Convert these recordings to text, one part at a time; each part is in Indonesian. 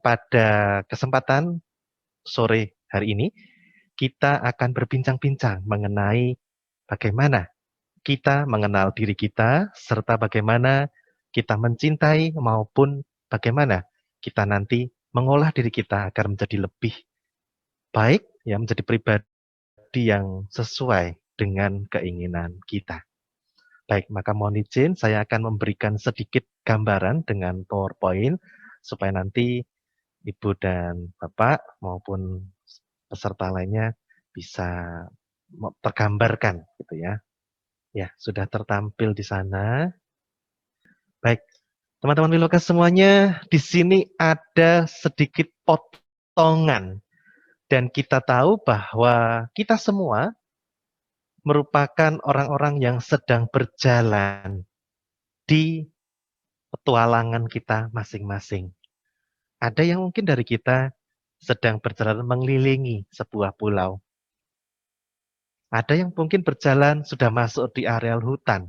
pada kesempatan sore hari ini, kita akan berbincang-bincang mengenai bagaimana kita mengenal diri kita, serta bagaimana kita mencintai maupun bagaimana kita nanti mengolah diri kita agar menjadi lebih baik, ya, menjadi pribadi yang sesuai dengan keinginan kita. Baik, maka mohon izin saya akan memberikan sedikit gambaran dengan PowerPoint supaya nanti Ibu dan Bapak maupun peserta lainnya bisa tergambarkan gitu ya. Ya, sudah tertampil di sana. Baik, teman-teman Wiloka semuanya, di sini ada sedikit potongan dan kita tahu bahwa kita semua merupakan orang-orang yang sedang berjalan di petualangan kita masing-masing. Ada yang mungkin dari kita sedang berjalan mengelilingi sebuah pulau. Ada yang mungkin berjalan sudah masuk di areal hutan.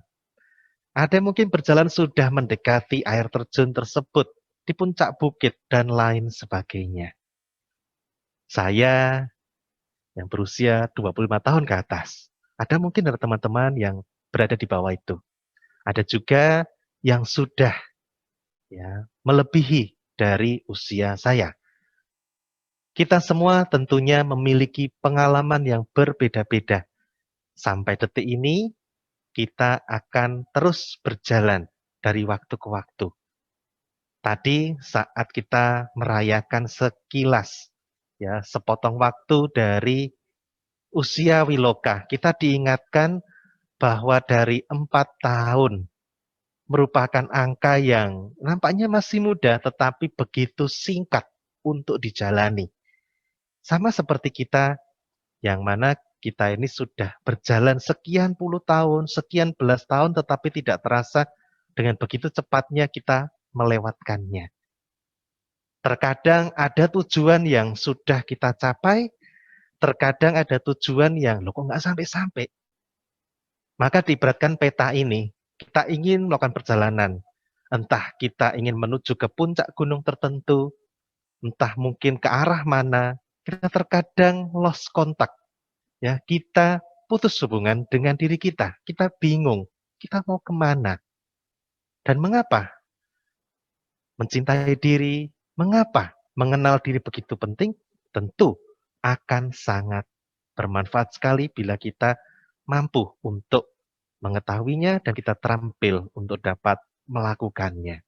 Ada yang mungkin berjalan sudah mendekati air terjun tersebut di puncak bukit dan lain sebagainya. Saya yang berusia 25 tahun ke atas. Ada mungkin dari teman-teman yang berada di bawah itu. Ada juga yang sudah ya melebihi dari usia saya. Kita semua tentunya memiliki pengalaman yang berbeda-beda. Sampai detik ini, kita akan terus berjalan dari waktu ke waktu. Tadi saat kita merayakan sekilas, ya, sepotong waktu dari usia Wiloka, kita diingatkan bahwa dari 4 tahun merupakan angka yang nampaknya masih muda, tetapi begitu singkat untuk dijalani. Sama seperti kita, yang mana kita ini sudah berjalan sekian puluh tahun, sekian belas tahun, tetapi tidak terasa dengan begitu cepatnya kita melewatkannya. Terkadang ada tujuan yang sudah kita capai, terkadang ada tujuan yang loh kok nggak sampai-sampai. Maka diibaratkan peta ini, kita ingin melakukan perjalanan. Entah kita ingin menuju ke puncak gunung tertentu, entah mungkin ke arah mana, kita terkadang lost contact. Ya, kita putus hubungan dengan diri kita. Kita bingung, kita mau kemana? Dan mengapa? Mencintai diri, mengapa? Mengenal diri begitu penting? Tentu akan sangat bermanfaat sekali bila kita mampu untuk mengetahuinya dan kita terampil untuk dapat melakukannya.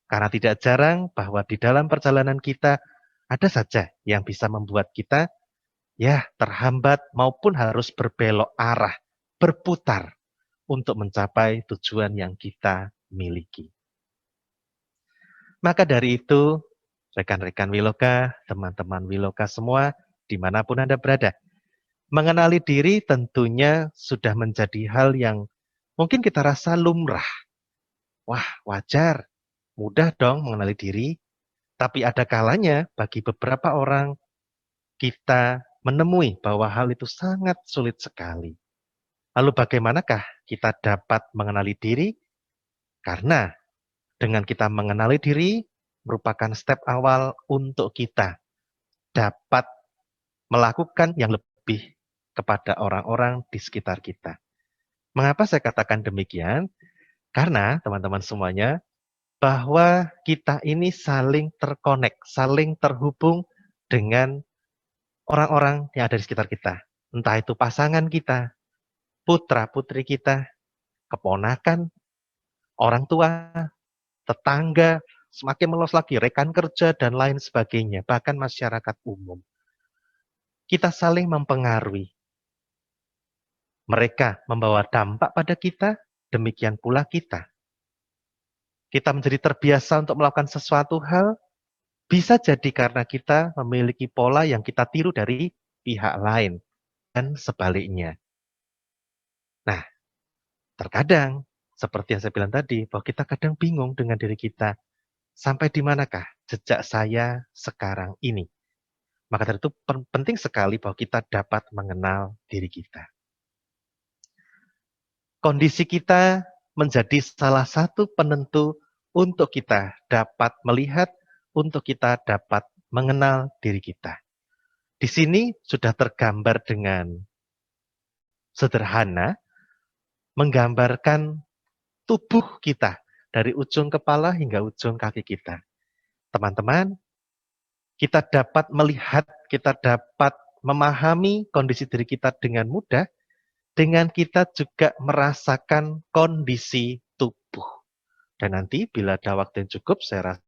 Karena tidak jarang bahwa di dalam perjalanan kita ada saja yang bisa membuat kita ya terhambat maupun harus berbelok arah, berputar untuk mencapai tujuan yang kita miliki. Maka dari itu, rekan-rekan Wiloka, teman-teman Wiloka semua, dimanapun Anda berada, mengenali diri tentunya sudah menjadi hal yang mungkin kita rasa lumrah. Wah, wajar, mudah dong mengenali diri, tapi ada kalanya bagi beberapa orang kita menemui bahwa hal itu sangat sulit sekali. Lalu bagaimanakah kita dapat mengenali diri? Karena dengan kita mengenali diri merupakan step awal untuk kita dapat melakukan yang lebih kepada orang-orang di sekitar kita. Mengapa saya katakan demikian? Karena teman-teman semuanya, bahwa kita ini saling terkonek, saling terhubung dengan orang-orang yang ada di sekitar kita. Entah itu pasangan kita, putra-putri kita, keponakan, orang tua, tetangga, semakin meluas lagi, rekan kerja, dan lain sebagainya, bahkan masyarakat umum. Kita saling mempengaruhi. Mereka membawa dampak pada kita, demikian pula kita. Kita menjadi terbiasa untuk melakukan sesuatu hal, bisa jadi karena kita memiliki pola yang kita tiru dari pihak lain, dan sebaliknya. Nah, terkadang, seperti yang saya bilang tadi, bahwa kita kadang bingung dengan diri kita, sampai di manakah jejak saya sekarang ini? Maka dari itu penting sekali bahwa kita dapat mengenal diri kita. Kondisi kita menjadi salah satu penentu untuk kita dapat melihat untuk kita dapat mengenal diri kita. Di sini sudah tergambar dengan sederhana, menggambarkan tubuh kita dari ujung kepala hingga ujung kaki kita. Teman-teman, kita dapat melihat, kita dapat memahami kondisi diri kita dengan mudah, dengan kita juga merasakan kondisi tubuh. Dan nanti bila ada waktu yang cukup, saya rasa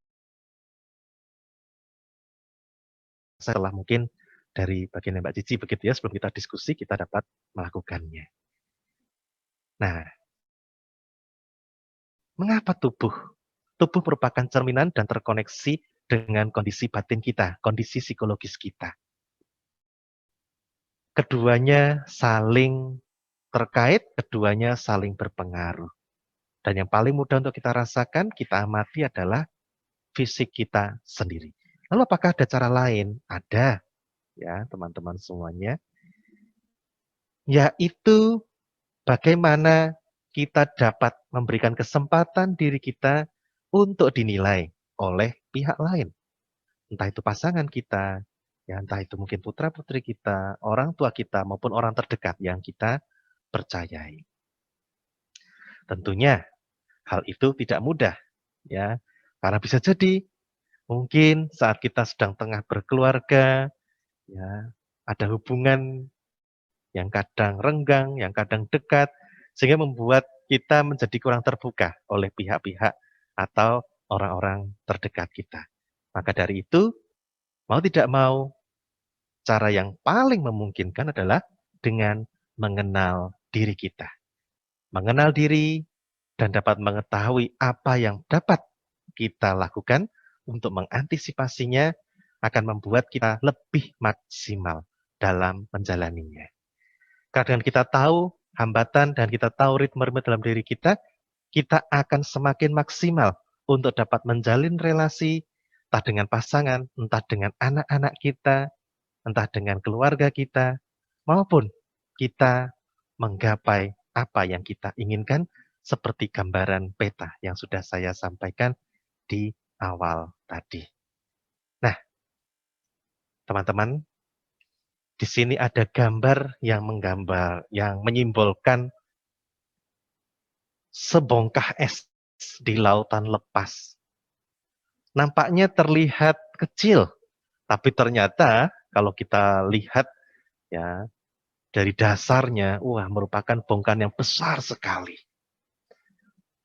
setelah mungkin dari bagian Mbak Cici begitu ya, sebelum kita diskusi, kita dapat melakukannya. Nah, mengapa tubuh? Tubuh merupakan cerminan dan terkoneksi dengan kondisi batin kita, kondisi psikologis kita. Keduanya saling terkait, keduanya saling berpengaruh. Dan yang paling mudah untuk kita rasakan, kita amati adalah fisik kita sendiri. Lalu apakah ada cara lain? Ada, ya teman-teman semuanya. Yaitu bagaimana kita dapat memberikan kesempatan diri kita untuk dinilai oleh pihak lain. Entah itu pasangan kita, ya entah itu mungkin putra-putri kita, orang tua kita, maupun orang terdekat yang kita percayai. Tentunya hal itu tidak mudah, ya, karena bisa jadi mungkin saat kita sedang tengah berkeluarga, ya, ada hubungan yang kadang renggang, yang kadang dekat, sehingga membuat kita menjadi kurang terbuka oleh pihak-pihak atau orang-orang terdekat kita. Maka dari itu, mau tidak mau, cara yang paling memungkinkan adalah dengan mengenal diri kita. Mengenal diri dan dapat mengetahui apa yang dapat kita lakukan untuk mengantisipasinya akan membuat kita lebih maksimal dalam menjalaninya. Karena dengan kita tahu hambatan dan kita tahu ritme-ritme dalam diri kita akan semakin maksimal untuk dapat menjalin relasi, entah dengan pasangan, entah dengan anak-anak kita, entah dengan keluarga kita, maupun kita menggapai apa yang kita inginkan seperti gambaran peta yang sudah saya sampaikan di awal tadi. Nah, teman-teman, di sini ada gambar yang menyimbolkan sebongkah es di lautan lepas. Nampaknya terlihat kecil, tapi ternyata kalau kita lihat ya dari dasarnya, wah merupakan bongkahan yang besar sekali.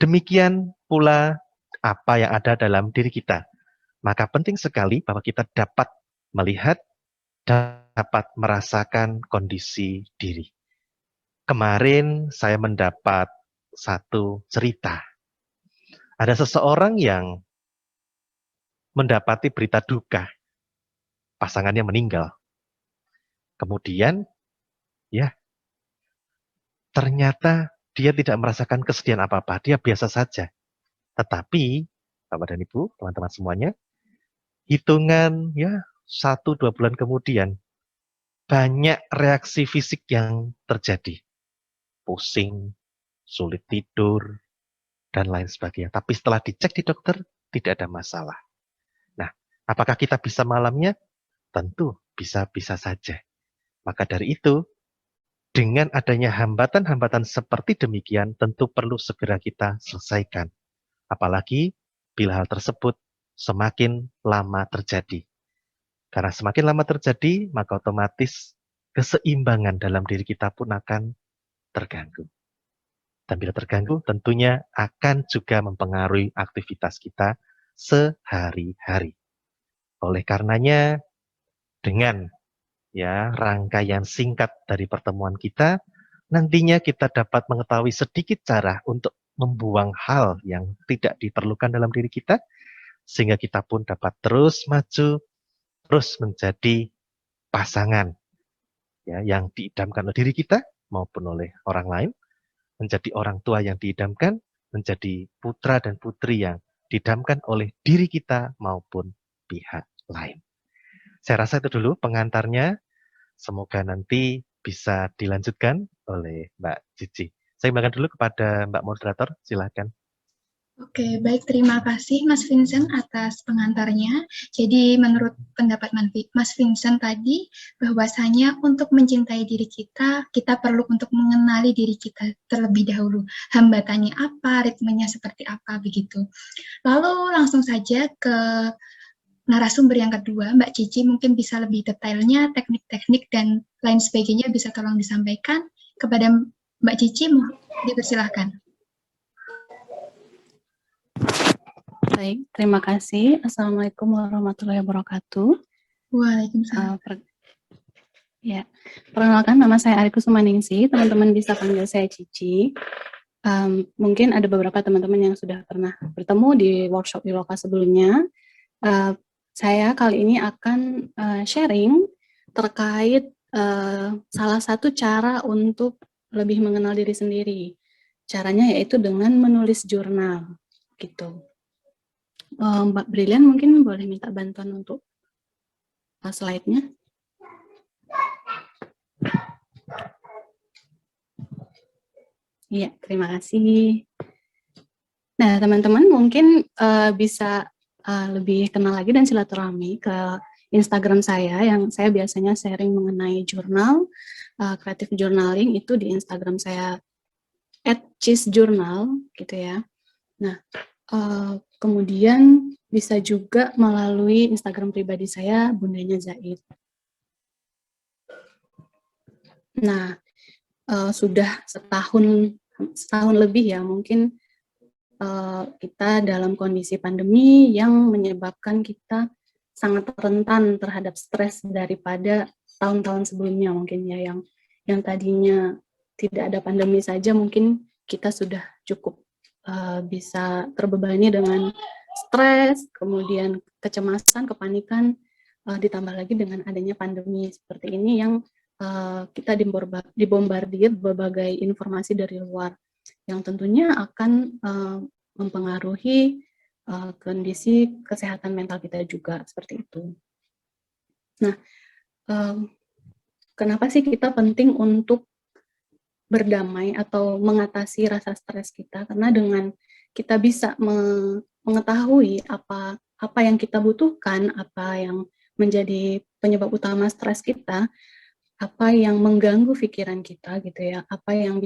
Demikian pula apa yang ada dalam diri kita. Maka penting sekali bahwa kita dapat melihat, dapat merasakan kondisi diri. Kemarin saya mendapat satu cerita. Ada seseorang yang mendapati berita duka, pasangannya meninggal. Kemudian, ya, ternyata dia tidak merasakan kesedihan apa-apa, dia biasa saja. Tetapi, Bapak dan Ibu, teman-teman semuanya, hitungan ya 1-2 bulan kemudian, banyak reaksi fisik yang terjadi. Pusing, sulit tidur, dan lain sebagainya. Tapi setelah dicek di dokter, tidak ada masalah. Nah, apakah kita bisa malamnya? Tentu bisa-bisa saja. Maka dari itu, dengan adanya hambatan-hambatan seperti demikian, tentu perlu segera kita selesaikan. Apalagi bila hal tersebut semakin lama terjadi. Karena semakin lama terjadi, maka otomatis keseimbangan dalam diri kita pun akan terganggu. Dan bila terganggu, tentunya akan juga mempengaruhi aktivitas kita sehari-hari. Oleh karenanya, dengan ya rangkaian singkat dari pertemuan kita, nantinya kita dapat mengetahui sedikit cara untuk membuang hal yang tidak diperlukan dalam diri kita, sehingga kita pun dapat terus maju, terus menjadi pasangan ya yang diidamkan oleh diri kita maupun oleh orang lain, menjadi orang tua yang diidamkan, menjadi putra dan putri yang diidamkan oleh diri kita maupun pihak lain. Saya rasa itu dulu pengantarnya. Semoga nanti bisa dilanjutkan oleh Mbak Cici. Saya kembalikan dulu kepada Mbak Moderator, silakan. Oke, baik. Terima kasih Mas Vincent atas pengantarnya. Jadi menurut pendapat Mas Vincent tadi, bahwasanya untuk mencintai diri kita, kita perlu untuk mengenali diri kita terlebih dahulu. Hambatannya apa, ritmenya seperti apa, begitu. Lalu langsung saja ke narasumber yang kedua, Mbak Cici mungkin bisa lebih detailnya, teknik-teknik dan lain sebagainya bisa tolong disampaikan kepada Mbak Cici, dipersilahkan. Baik, terima kasih. Assalamualaikum warahmatullahi wabarakatuh. Waalaikumsalam. Ya, perkenalkan nama saya Ariku Sumaningsi. Teman-teman bisa panggil saya Cici. Mungkin ada beberapa teman-teman yang sudah pernah bertemu di workshop Iloka sebelumnya. Saya kali ini akan sharing terkait salah satu cara untuk lebih mengenal diri sendiri. Caranya yaitu dengan menulis jurnal, gitu. Mbak Brilian mungkin boleh minta bantuan untuk slide-nya. Iya, terima kasih. Nah, teman-teman mungkin bisa lebih kenal lagi dan silaturahmi ke Instagram saya yang saya biasanya sharing mengenai jurnal, creative journaling itu di Instagram saya @cheesejournal gitu ya. Nah, kemudian bisa juga melalui Instagram pribadi saya, Bundanya Zaid. Nah, sudah setahun lebih ya, mungkin kita dalam kondisi pandemi yang menyebabkan kita sangat rentan terhadap stres daripada tahun-tahun sebelumnya mungkin ya, yang tadinya tidak ada pandemi saja mungkin kita sudah cukup bisa terbebani dengan stres, kemudian kecemasan, kepanikan, ditambah lagi dengan adanya pandemi seperti ini yang kita dibombardir berbagai informasi dari luar yang tentunya akan mempengaruhi kondisi kesehatan mental kita juga seperti itu. Nah, kenapa sih kita penting untuk berdamai atau mengatasi rasa stres kita? Karena dengan kita bisa mengetahui apa yang kita butuhkan, apa yang menjadi penyebab utama stres kita, apa yang mengganggu pikiran kita gitu ya, apa yang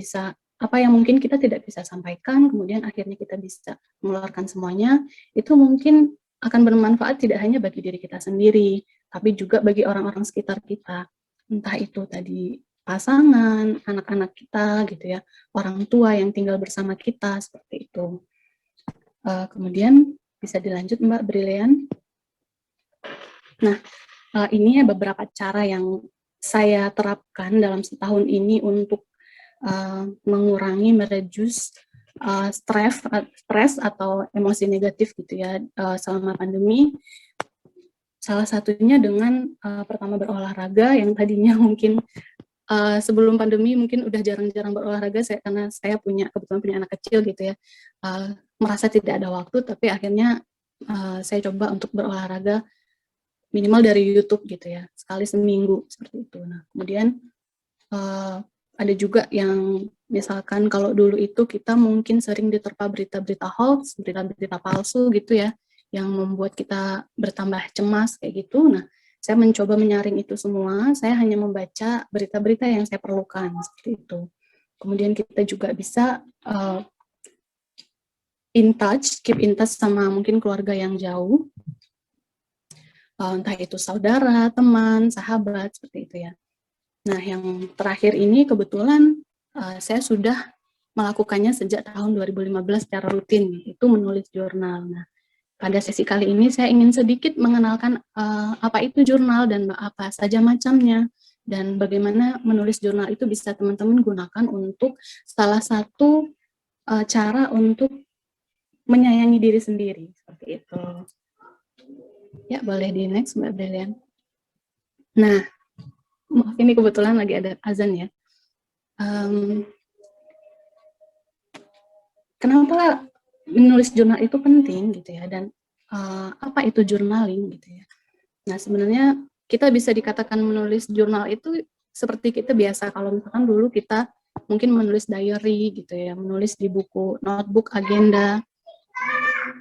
mungkin kita tidak bisa sampaikan, kemudian akhirnya kita bisa mengeluarkan semuanya, itu mungkin akan bermanfaat tidak hanya bagi diri kita sendiri, tapi juga bagi orang-orang sekitar kita. Entah itu tadi pasangan, anak-anak kita gitu ya, orang tua yang tinggal bersama kita, seperti itu. Kemudian bisa dilanjut Mbak Brilian. Nah, ini ya beberapa cara yang saya terapkan dalam setahun ini untuk mengurangi, mereduce stres atau emosi negatif gitu ya selama pandemi. Salah satunya dengan pertama berolahraga yang tadinya mungkin sebelum pandemi mungkin udah jarang-jarang berolahraga karena saya kebetulan punya anak kecil gitu ya, merasa tidak ada waktu, tapi akhirnya saya coba untuk berolahraga minimal dari YouTube gitu ya, sekali seminggu seperti itu. Nah, kemudian ada juga yang misalkan kalau dulu itu kita mungkin sering diterpa berita-berita hoax, berita-berita palsu gitu ya, yang membuat kita bertambah cemas kayak gitu. Nah, saya mencoba menyaring itu semua, saya hanya membaca berita-berita yang saya perlukan seperti itu. Kemudian kita juga bisa keep in touch sama mungkin keluarga yang jauh, entah itu saudara, teman, sahabat, seperti itu ya. Nah, yang terakhir ini kebetulan saya sudah melakukannya sejak tahun 2015 secara rutin, itu menulis jurnal. Nah, pada sesi kali ini saya ingin sedikit mengenalkan apa itu jurnal dan apa saja macamnya, dan bagaimana menulis jurnal itu bisa teman-teman gunakan untuk salah satu cara untuk menyayangi diri sendiri, seperti itu. Ya, boleh di next Mbak Brilian. Nah, maaf ini kebetulan lagi ada azan ya. Kenapa menulis jurnal itu penting gitu ya, dan apa itu journaling gitu ya. Nah, sebenarnya kita bisa dikatakan menulis jurnal itu seperti kita biasa kalau misalkan dulu kita mungkin menulis diary gitu ya, menulis di buku notebook, agenda.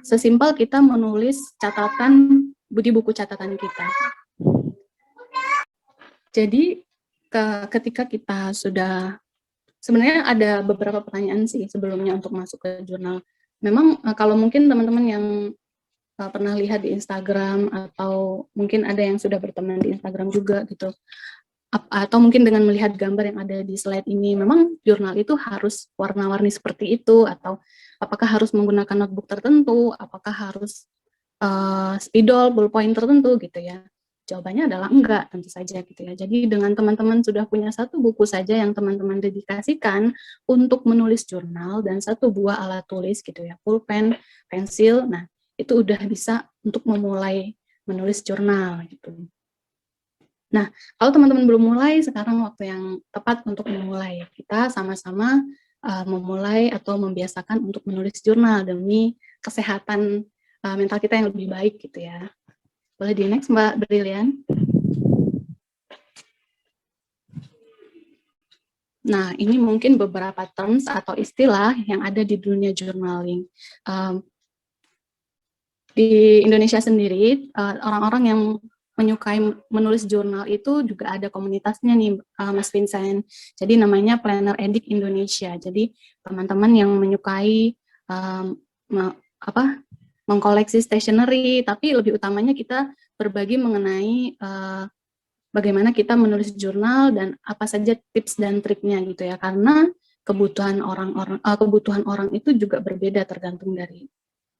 sesimpel kita menulis catatan di buku catatan kita. Jadi ketika kita sudah, sebenarnya ada beberapa pertanyaan sih sebelumnya untuk masuk ke jurnal. Memang kalau mungkin teman-teman yang pernah lihat di Instagram, atau mungkin ada yang sudah berteman di Instagram juga gitu, atau mungkin dengan melihat gambar yang ada di slide ini, memang jurnal itu harus warna-warni seperti itu, atau apakah harus menggunakan notebook tertentu, apakah harus spidol, ballpoint tertentu gitu ya. Jawabannya adalah enggak, tentu saja gitu ya. Jadi dengan teman-teman sudah punya satu buku saja yang teman-teman dedikasikan untuk menulis jurnal, dan satu buah alat tulis gitu ya, pulpen, pensil, nah itu udah bisa untuk memulai menulis jurnal gitu. Nah, kalau teman-teman belum mulai, sekarang waktu yang tepat untuk memulai. Kita sama-sama memulai atau membiasakan untuk menulis jurnal demi kesehatan mental kita yang lebih baik gitu ya. Boleh di next Mbak Brilian. Nah, ini mungkin beberapa terms atau istilah yang ada di dunia journaling. Di Indonesia sendiri, orang-orang yang menyukai menulis jurnal itu juga ada komunitasnya nih, Mas Vincent. Jadi namanya Planner Addict Indonesia. Jadi teman-teman yang menyukai mengkoleksi stationery, tapi lebih utamanya kita berbagi mengenai bagaimana kita menulis jurnal dan apa saja tips dan triknya gitu ya. Karena kebutuhan orang itu juga berbeda tergantung dari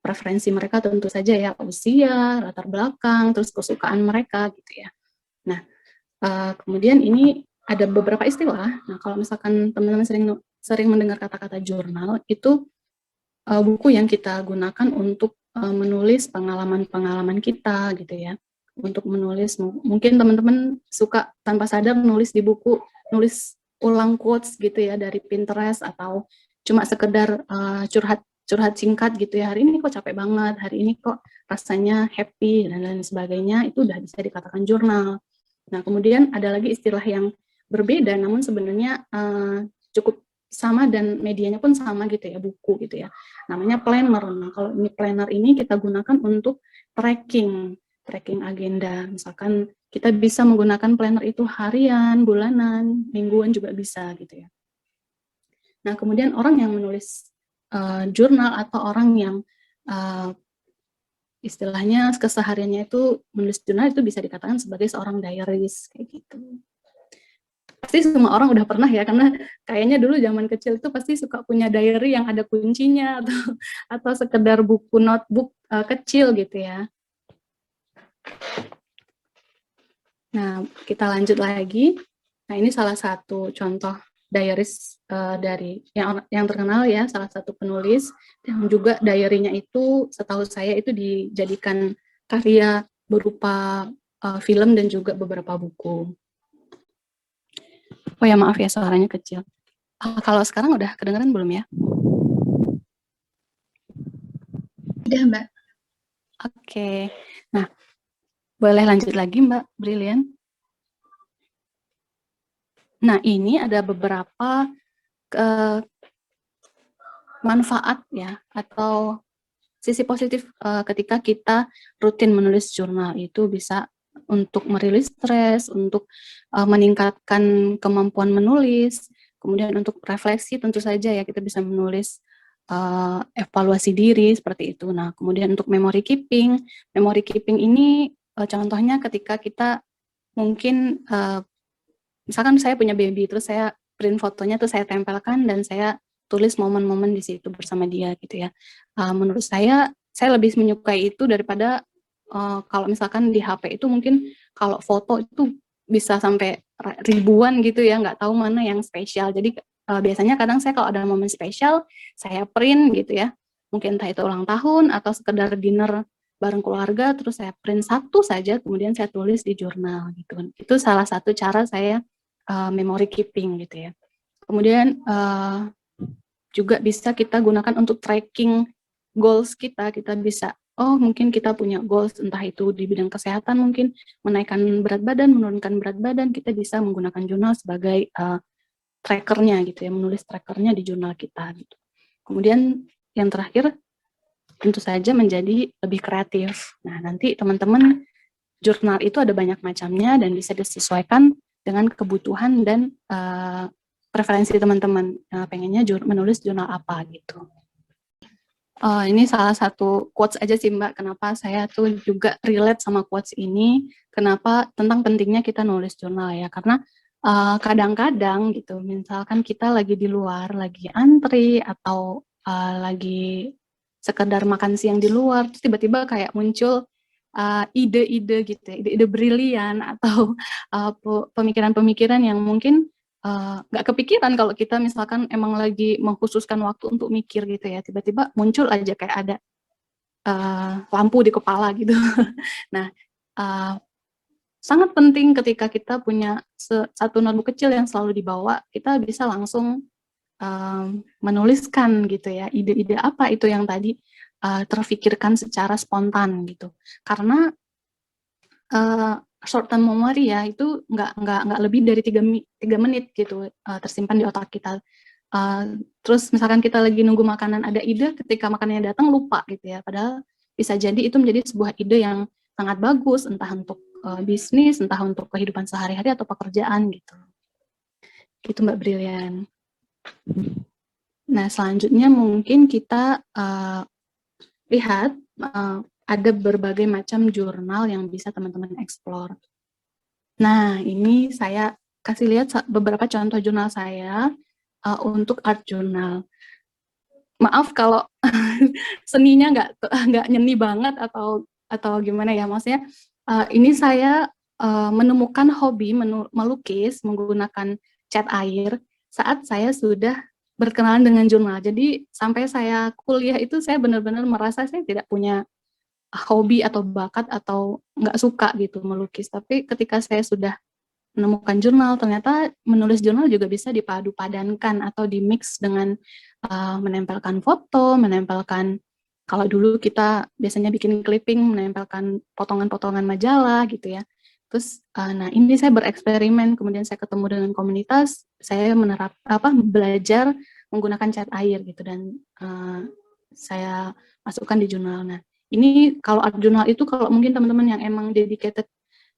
preferensi mereka, tentu saja ya, usia, latar belakang, terus kesukaan mereka gitu ya. Nah, kemudian ini ada beberapa istilah. Nah, kalau misalkan teman-teman sering mendengar kata-kata jurnal, itu buku yang kita gunakan untuk menulis pengalaman-pengalaman kita gitu ya. Untuk menulis, mungkin teman-teman suka tanpa sadar nulis di buku, nulis ulang quotes gitu ya dari Pinterest, atau cuma sekedar curhat singkat gitu ya, hari ini kok capek banget, hari ini kok rasanya happy, dan lain sebagainya, itu udah bisa dikatakan jurnal. Nah, kemudian ada lagi istilah yang berbeda, namun sebenarnya cukup sama dan medianya pun sama gitu ya, buku gitu ya. Namanya planner. Nah, kalau ini planner ini kita gunakan untuk tracking agenda. Misalkan kita bisa menggunakan planner itu harian, bulanan, mingguan juga bisa gitu ya. Nah, kemudian orang yang menulis jurnal atau orang yang istilahnya kesehariannya itu menulis jurnal, itu bisa dikatakan sebagai seorang diaries kayak gitu. Pasti semua orang udah pernah ya, karena kayaknya dulu zaman kecil itu pasti suka punya diary yang ada kuncinya, atau sekedar buku notebook kecil gitu ya. Nah, kita lanjut lagi. Nah, ini salah satu contoh diaries dari yang terkenal ya, salah satu penulis yang juga diary-nya itu setahu saya itu dijadikan karya berupa film dan juga beberapa buku. Oh ya, maaf ya suaranya kecil. Kalau sekarang udah kedengeran belum ya? Udah, Mbak. Oke. Nah, boleh lanjut lagi Mbak Brilian. Nah, ini ada beberapa manfaat ya, atau sisi positif ketika kita rutin menulis jurnal. Itu bisa untuk merilis stres, untuk meningkatkan kemampuan menulis, kemudian untuk refleksi tentu saja ya, kita bisa menulis evaluasi diri seperti itu. Nah, kemudian untuk memory keeping ini contohnya ketika kita mungkin misalkan saya punya baby, terus saya print fotonya, terus saya tempelkan dan saya tulis momen-momen di situ bersama dia gitu ya. Menurut saya lebih menyukai itu daripada kalau misalkan di HP itu mungkin kalau foto itu bisa sampai ribuan gitu ya, nggak tahu mana yang spesial. Jadi biasanya kadang saya kalau ada momen spesial, saya print gitu ya. Mungkin entah itu ulang tahun atau sekedar dinner bareng keluarga, terus saya print satu saja, kemudian saya tulis di jurnal gitu. Itu salah satu cara saya memory keeping gitu ya. Kemudian juga bisa kita gunakan untuk tracking goals kita. Kita bisa, oh mungkin kita punya goals, entah itu di bidang kesehatan, mungkin menaikkan berat badan, menurunkan berat badan, kita bisa menggunakan jurnal sebagai trackernya gitu ya, menulis trackernya di jurnal kita gitu. Kemudian yang terakhir, tentu saja menjadi lebih kreatif. Nah, nanti teman-teman, jurnal itu ada banyak macamnya dan bisa disesuaikan dengan kebutuhan dan preferensi teman-teman. Pengennya menulis jurnal apa gitu. Ini salah satu quotes aja sih Mbak, kenapa saya tuh juga relate sama quotes ini, kenapa tentang pentingnya kita nulis jurnal ya, karena kadang-kadang gitu, misalkan kita lagi di luar, lagi antri, atau lagi sekedar makan siang di luar, terus tiba-tiba kayak muncul ide-ide gitu ya, ide-ide brilian, atau pemikiran-pemikiran yang mungkin nggak kepikiran kalau kita misalkan emang lagi mengkhususkan waktu untuk mikir gitu ya, tiba-tiba muncul aja kayak ada lampu di kepala gitu. Nah, sangat penting ketika kita punya satu notebook kecil yang selalu dibawa, kita bisa langsung menuliskan gitu ya, ide-ide apa itu yang tadi terfikirkan secara spontan gitu. Karena short term memory ya itu nggak lebih dari 3 menit gitu tersimpan di otak kita. Terus misalkan kita lagi nunggu makanan ada ide, ketika makanannya datang lupa gitu ya. Padahal bisa jadi itu menjadi sebuah ide yang sangat bagus, entah untuk bisnis, entah untuk kehidupan sehari-hari atau pekerjaan gitu. Gitu Mbak Brilian. Nah selanjutnya mungkin kita lihat ada berbagai macam jurnal yang bisa teman-teman explore. Nah, ini saya kasih lihat beberapa contoh jurnal saya untuk art journal. Maaf kalau seninya nggak nyeni banget atau gimana ya, maksudnya ini saya menemukan hobi melukis menggunakan cat air saat saya sudah berkenalan dengan jurnal. Jadi sampai saya kuliah itu saya benar-benar merasa saya tidak punya hobi atau bakat atau nggak suka gitu melukis. Tapi ketika saya sudah menemukan jurnal, ternyata menulis jurnal juga bisa dipadu padankan atau dimix dengan menempelkan foto, menempelkan, kalau dulu kita biasanya bikin clipping, menempelkan potongan-potongan majalah gitu ya. Terus, nah ini saya bereksperimen, kemudian saya ketemu dengan komunitas, saya belajar menggunakan cat air gitu, dan saya masukkan di jurnal. Nah, ini kalau art journal itu kalau mungkin teman-teman yang emang dedicated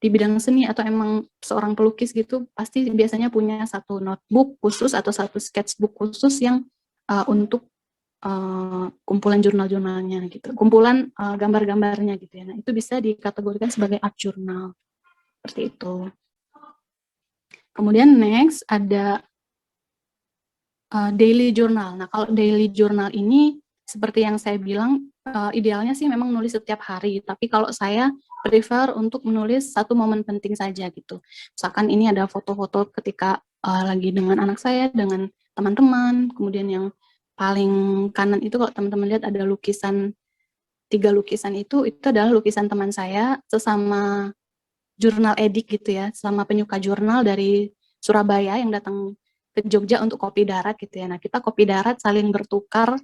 di bidang seni atau emang seorang pelukis gitu, pasti biasanya punya satu notebook khusus atau satu sketchbook khusus yang untuk kumpulan jurnal-jurnalnya gitu, kumpulan gambar-gambarnya gitu ya. Nah, itu bisa dikategorikan sebagai art journal, seperti itu. Kemudian next ada daily journal. Nah, kalau daily journal ini seperti yang saya bilang, idealnya sih memang nulis setiap hari, tapi kalau saya prefer untuk menulis satu momen penting saja gitu. Misalkan ini ada foto-foto ketika lagi dengan anak saya, dengan teman-teman, kemudian yang paling kanan itu kalau teman-teman lihat ada lukisan, 3 lukisan itu adalah lukisan teman saya sesama jurnal edik gitu ya, sama penyuka jurnal dari Surabaya yang datang ke Jogja untuk kopi darat gitu ya. Nah, kita kopi darat saling bertukar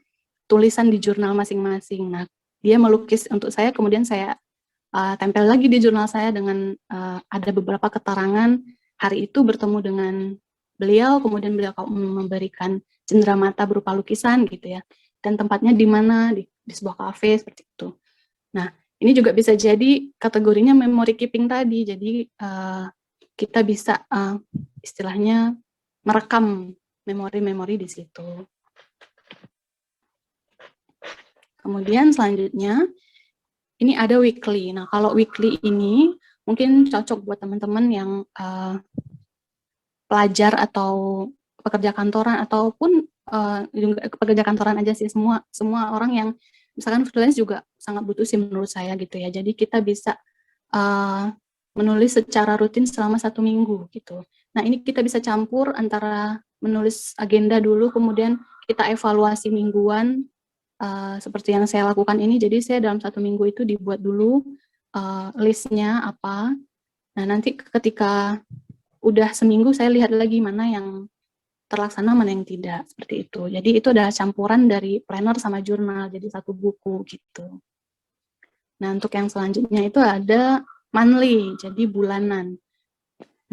tulisan di jurnal masing-masing. Nah, dia melukis untuk saya, kemudian saya tempel lagi di jurnal saya dengan ada beberapa keterangan hari itu bertemu dengan beliau, kemudian beliau memberikan cenderamata berupa lukisan gitu ya. Dan tempatnya di mana, di sebuah kafe seperti itu. Nah, ini juga bisa jadi kategorinya memory keeping tadi. Jadi kita bisa istilahnya merekam memori-memori di situ. Kemudian selanjutnya, ini ada weekly. Nah, kalau weekly ini mungkin cocok buat teman-teman yang pelajar atau pekerja kantoran, ataupun pekerja kantoran aja sih, semua orang yang misalkan freelance juga sangat butuh sih menurut saya gitu ya. Jadi kita bisa menulis secara rutin selama 1 minggu gitu. Nah, ini kita bisa campur antara menulis agenda dulu, kemudian kita evaluasi mingguan, seperti yang saya lakukan ini. Jadi saya dalam 1 minggu itu dibuat dulu listnya apa. Nah, nanti ketika udah seminggu saya lihat lagi mana yang terlaksana, mana yang tidak, seperti itu. Jadi itu adalah campuran dari planner sama jurnal, jadi satu buku gitu. Nah, untuk yang selanjutnya itu ada monthly, jadi bulanan.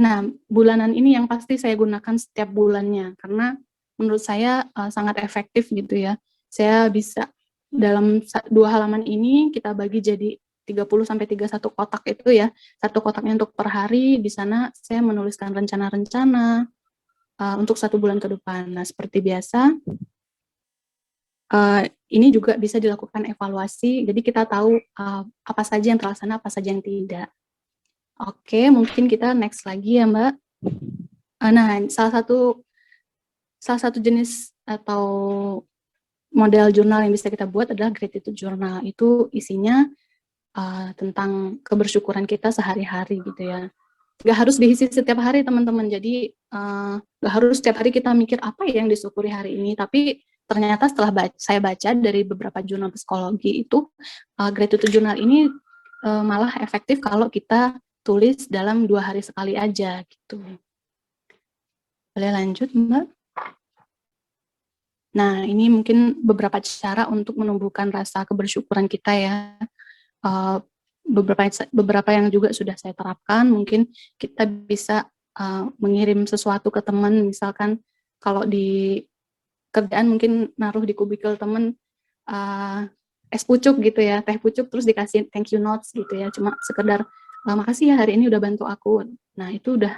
Nah, bulanan ini yang pasti saya gunakan setiap bulannya, karena menurut saya sangat efektif gitu ya. Saya bisa dalam 2 halaman ini kita bagi jadi 30-31 kotak itu ya. Satu kotaknya untuk per hari, di sana saya menuliskan rencana-rencana untuk 1 bulan ke depan. Nah, seperti biasa, ini juga bisa dilakukan evaluasi, jadi kita tahu apa saja yang terlaksana, apa saja yang tidak. Oke, mungkin kita next lagi ya, Mbak. Nah, salah satu jenis atau model jurnal yang bisa kita buat adalah gratitude journal. Itu isinya tentang kebersyukuran kita sehari-hari gitu ya. Nggak harus diisi setiap hari teman-teman, jadi nggak harus setiap hari kita mikir apa yang disyukuri hari ini, tapi ternyata setelah saya baca dari beberapa jurnal psikologi itu, gratitude journal ini malah efektif kalau kita tulis dalam 2 hari sekali aja gitu. Boleh lanjut, Mbak? Nah, ini mungkin beberapa cara untuk menumbuhkan rasa kebersyukuran kita ya. Beberapa yang juga sudah saya terapkan, mungkin kita bisa mengirim sesuatu ke teman, misalkan kalau di kerjaan mungkin naruh di kubikel teman es pucuk gitu ya, teh pucuk, terus dikasih thank you notes gitu ya, cuma sekedar makasih ya hari ini udah bantu aku. Nah, itu udah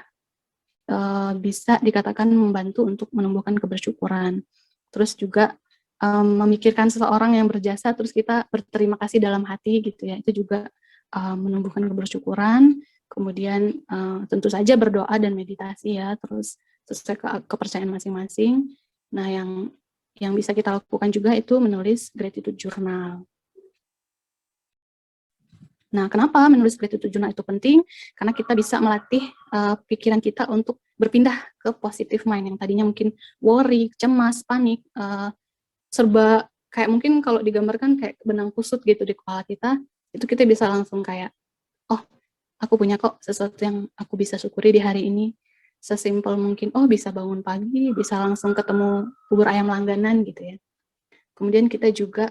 bisa dikatakan membantu untuk menumbuhkan kebersyukuran. Terus juga memikirkan seseorang yang berjasa, terus kita berterima kasih dalam hati gitu ya, itu juga menumbuhkan kebersyukuran. Kemudian tentu saja berdoa dan meditasi ya, terus sesuai kepercayaan masing-masing. Nah, yang bisa kita lakukan juga itu menulis gratitude journal. Nah, kenapa menulis gratitude journal itu penting? Karena kita bisa melatih pikiran kita untuk berpindah ke positive mind yang tadinya mungkin worry, cemas, panik, serba kayak mungkin kalau digambarkan kayak benang kusut gitu di kepala kita, itu kita bisa langsung kayak, oh, aku punya kok sesuatu yang aku bisa syukuri di hari ini. Sesimpel mungkin, oh bisa bangun pagi, bisa langsung ketemu bubur ayam langganan gitu ya. Kemudian kita juga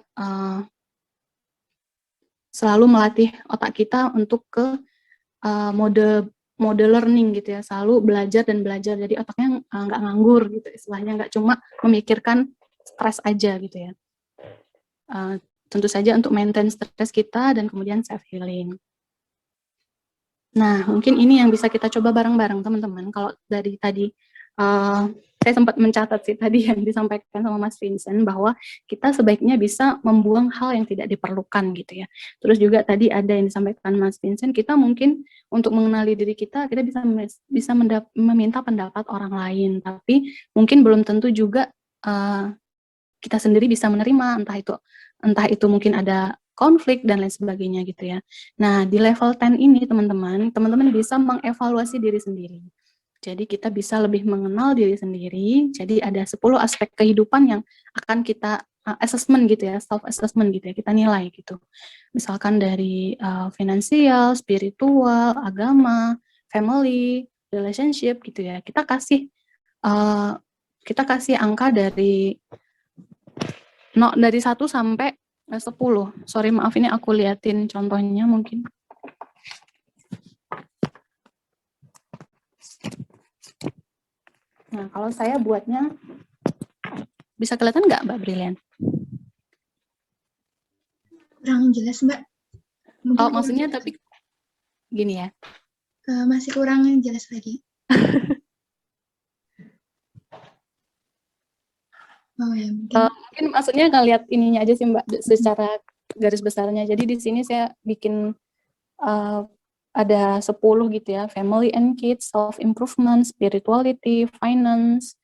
selalu melatih otak kita untuk ke mode learning gitu ya, selalu belajar dan belajar, jadi otaknya nggak nganggur gitu istilahnya, nggak cuma memikirkan stres aja gitu ya. Tentu saja untuk maintain stres kita dan kemudian self healing. Nah, mungkin ini yang bisa kita coba bareng-bareng teman-teman. Kalau dari tadi saya sempat mencatat sih tadi yang disampaikan sama Mas Vincent, bahwa kita sebaiknya bisa membuang hal yang tidak diperlukan gitu ya. Terus juga tadi ada yang disampaikan Mas Vincent, kita mungkin untuk mengenali diri kita bisa meminta pendapat orang lain, tapi mungkin belum tentu juga kita sendiri bisa menerima, entah itu mungkin ada konflik dan lain sebagainya gitu ya. Nah, di level 10 ini teman-teman bisa mengevaluasi diri sendiri. Jadi kita bisa lebih mengenal diri sendiri. Jadi ada 10 aspek kehidupan yang akan kita assessment gitu ya, self assessment gitu ya, kita nilai gitu. Misalkan dari finansial, spiritual, agama, family, relationship gitu ya. Kita kasih angka dari 1 sampai 10. Sorry, maaf, ini aku liatin contohnya mungkin. Nah, kalau saya buatnya, bisa kelihatan nggak Mbak Brilian? Kurang jelas, Mbak. Mungkin oh, maksudnya jelas. Tapi gini ya. Masih kurang jelas lagi. Oh ya, mungkin maksudnya ngeliat ininya aja sih Mbak, secara garis besarnya. Jadi di sini saya bikin ada 10 gitu ya, family and kids, self-improvement, spirituality, finance,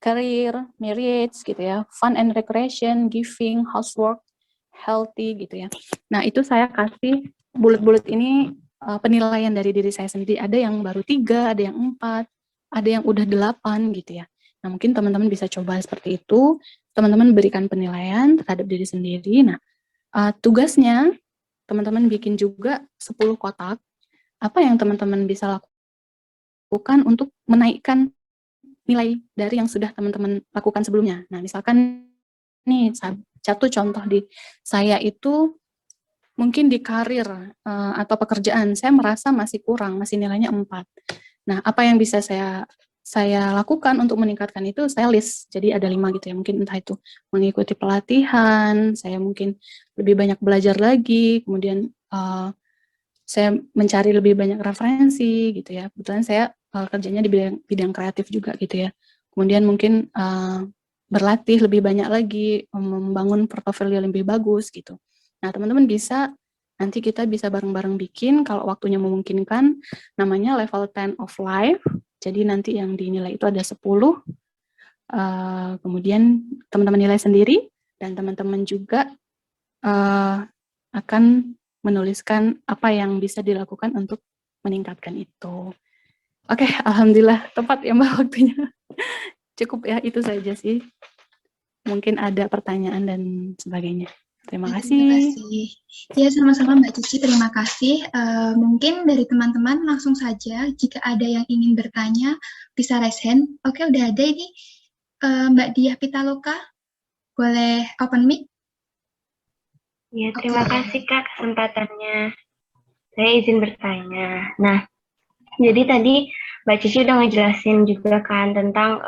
career, marriage gitu ya, fun and recreation, giving, housework, healthy gitu ya. Nah, itu saya kasih bulat-bulat ini penilaian dari diri saya sendiri. Ada yang baru 3, ada yang 4, ada yang udah 8 gitu ya. Nah, mungkin teman-teman bisa coba seperti itu. Teman-teman berikan penilaian terhadap diri sendiri. Nah, tugasnya teman-teman bikin juga 10 kotak. Apa yang teman-teman bisa lakukan untuk menaikkan nilai dari yang sudah teman-teman lakukan sebelumnya. Nah, misalkan nih, satu contoh di saya itu mungkin di karir atau pekerjaan, saya merasa masih kurang, masih nilainya 4. Nah, apa yang bisa saya saya lakukan untuk meningkatkan itu, saya list. Jadi ada 5 gitu ya. Mungkin entah itu mengikuti pelatihan, saya mungkin lebih banyak belajar lagi, kemudian saya mencari lebih banyak referensi gitu ya. Kebetulan saya kerjanya di bidang kreatif juga gitu ya. Kemudian mungkin berlatih lebih banyak lagi, membangun portofolio lebih bagus gitu. Nah, teman-teman bisa nanti kita bisa bareng-bareng bikin kalau waktunya memungkinkan, namanya level 10 of life. Jadi nanti yang dinilai itu ada 10. Kemudian teman-teman nilai sendiri dan teman-teman juga akan menuliskan apa yang bisa dilakukan untuk meningkatkan itu. Oke, alhamdulillah tepat ya Mbak waktunya. Cukup ya, itu saja sih. Mungkin ada pertanyaan dan sebagainya. Terima Ya, terima kasih. kasih. Ya, sama-sama Mbak Cici, terima kasih. Mungkin dari teman-teman langsung saja, jika ada yang ingin bertanya, bisa raise hand. Oke, udah ada ini. Mbak Diah Pitaloka, boleh open mic? Ya, terima kasih Kak kesempatannya. Saya izin bertanya. Nah, jadi tadi Mbak Cici udah ngejelasin juga kan tentang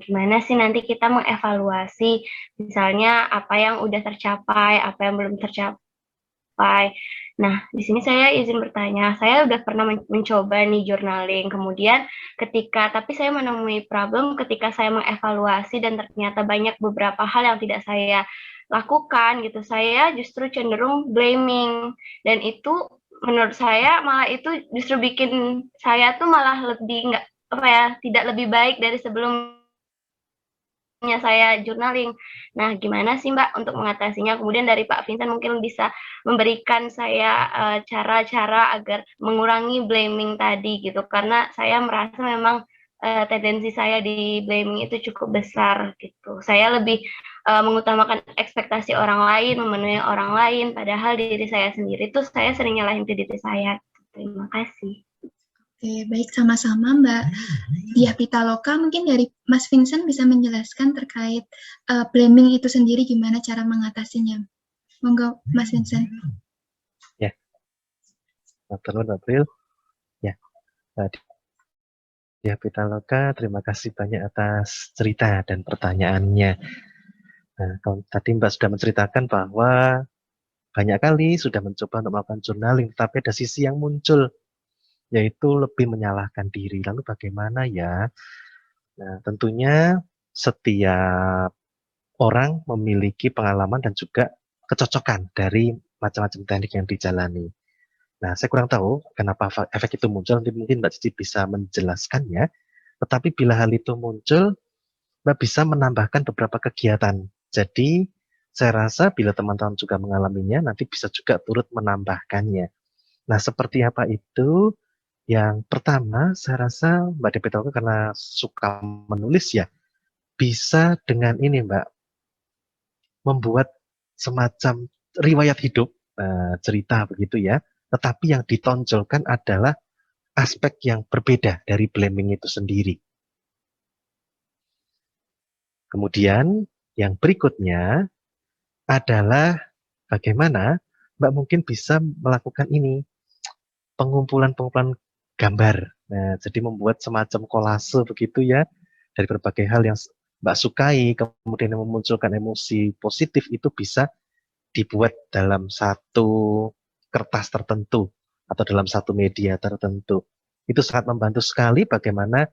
gimana sih nanti kita mengevaluasi misalnya apa yang udah tercapai, apa yang belum tercapai. Nah, di sini saya izin bertanya, saya udah pernah mencoba nih journaling, kemudian tapi saya menemui problem ketika saya mengevaluasi dan ternyata banyak beberapa hal yang tidak saya lakukan gitu, saya justru cenderung blaming, dan itu menurut saya malah itu justru bikin saya tuh malah lebih nggak tidak lebih baik dari sebelumnya saya journaling. Nah, gimana sih Mbak untuk mengatasinya? Kemudian dari Pak Vincent mungkin bisa memberikan saya cara-cara agar mengurangi blaming tadi gitu, karena saya merasa memang tendensi saya di blaming itu cukup besar gitu. Saya lebih mengutamakan ekspektasi orang lain, memenuhi orang lain, padahal diri saya sendiri tuh saya sering nyalahin ke diri saya. Terima kasih. Oke, baik, sama-sama Mbak Diah Pitaloka. Mungkin dari Mas Vincent bisa menjelaskan terkait blaming itu sendiri, gimana cara mengatasinya. Monggo, Mas Vincent. Ya, April. Ya, Diah Pitaloka, terima kasih banyak atas cerita dan pertanyaannya. Nah, kalau tadi Mbak sudah menceritakan bahwa banyak kali sudah mencoba untuk melakukan journaling, tapi ada sisi yang muncul, yaitu lebih menyalahkan diri. Lalu bagaimana ya? Nah, tentunya setiap orang memiliki pengalaman dan juga kecocokan dari macam-macam teknik yang dijalani. Nah, saya kurang tahu kenapa efek itu muncul, nanti mungkin Mbak Cici bisa menjelaskannya. Tetapi bila hal itu muncul, Mbak bisa menambahkan beberapa kegiatan. Jadi, saya rasa bila teman-teman juga mengalaminya, nanti bisa juga turut menambahkannya. Nah, seperti apa itu? Yang pertama, saya rasa Mbak Depita karena suka menulis ya, bisa dengan ini Mbak, membuat semacam riwayat hidup, cerita begitu ya, tetapi yang ditonjolkan adalah aspek yang berbeda dari blaming itu sendiri. Kemudian yang berikutnya adalah bagaimana Mbak mungkin bisa melakukan ini, pengumpulan-pengumpulan gambar. Nah, jadi membuat semacam kolase begitu ya, dari berbagai hal yang Mbak sukai, kemudian yang memunculkan emosi positif itu bisa dibuat dalam satu kertas tertentu atau dalam satu media tertentu. Itu sangat membantu sekali bagaimana